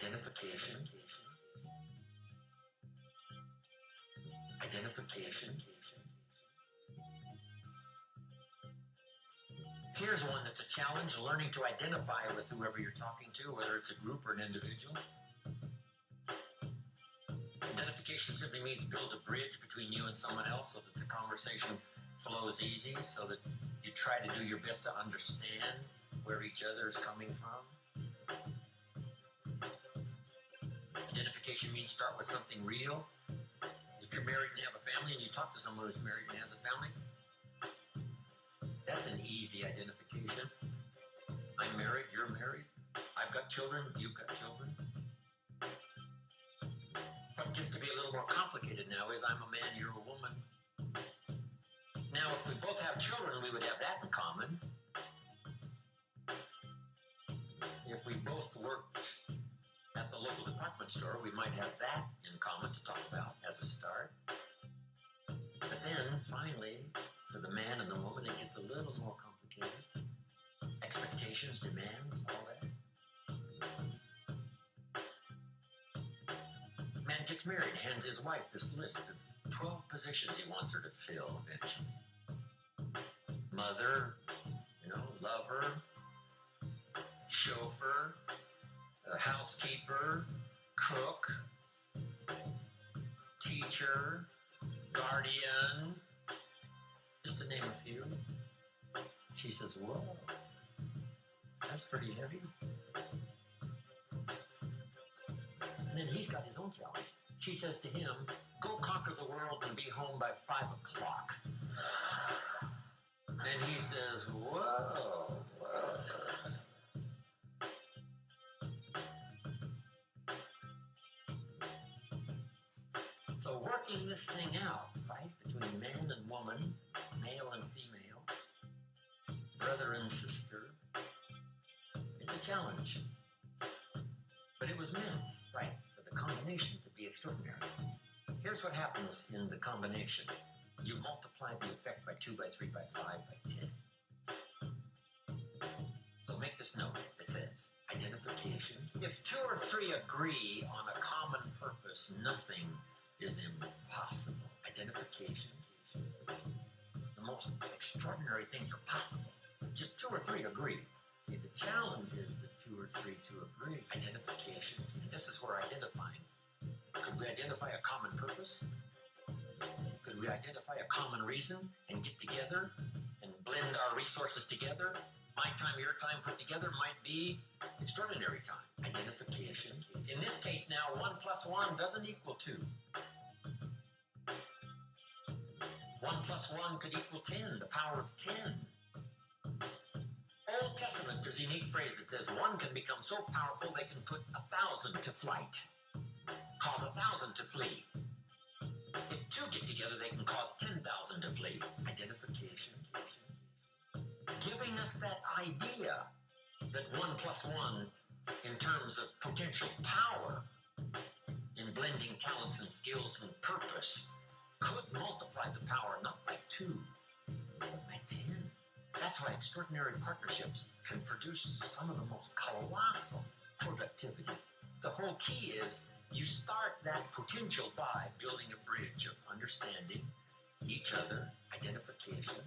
Identification. Identification. Here's one that's a challenge, learning to identify with whoever you're talking to, whether it's a group or an individual. Identification simply means build a bridge between you and someone else so that the conversation flows easy, so that you try to do your best to understand where each other is coming from. Identification means start with something real. If you're married and have a family and you talk to someone who's married and has a family, that's an easy identification. I'm married, you're married. I've got children, you've got children. What gets to be a little more complicated now is I'm a man, you're a woman. Now, if we both have children, we would have that in common. If we both worked at the local department store, we might have that in common to talk about as a start. But then, finally, for the man and the woman, it gets a little more complicated. Expectations, demands, all that. Man gets married, hands his wife this list of 12 positions he wants her to fill eventually. Mother, lover, chauffeur, housekeeper, cook, teacher, guardian, just to name a few. She says, whoa, that's pretty heavy. And then he's got his own challenge. She says to him, go conquer the world and be home by 5 o'clock. And he says, whoa. So working this thing out, right, between man and woman, male and female, brother and sister, it's a challenge. But it was meant, right, for the combination to be extraordinary. Here's what happens in the combination. You multiply the effect by 2, by 3, by 5, by 10. So make this note that says, identification. If 2 or 3 agree on a common purpose, nothing is impossible. Identification. The most extraordinary things are possible. Just 2 or 3 agree. See, the challenge is that 2 or 3 to agree. Identification. And this is where identifying. Could we identify a common purpose? Could we identify a common reason and get together and blend our resources together? My time, your time put together might be extraordinary time. Identification. In this case now, 1 plus 1 doesn't equal 2. 1 plus 1 could equal 10, the power of 10. Old Testament, there's a unique phrase that says 1 can become so powerful they can put 1,000 to flight, cause 1,000 to flee. If 2 get together, they can cause 10,000 to flee. Identification. Giving us that idea that 1 plus 1, in terms of potential power, in blending talents and skills and purpose, could multiply the power not by 2, but by 10. That's why extraordinary partnerships can produce some of the most colossal productivity. The whole key is you start that potential by building a bridge of understanding each other, identification,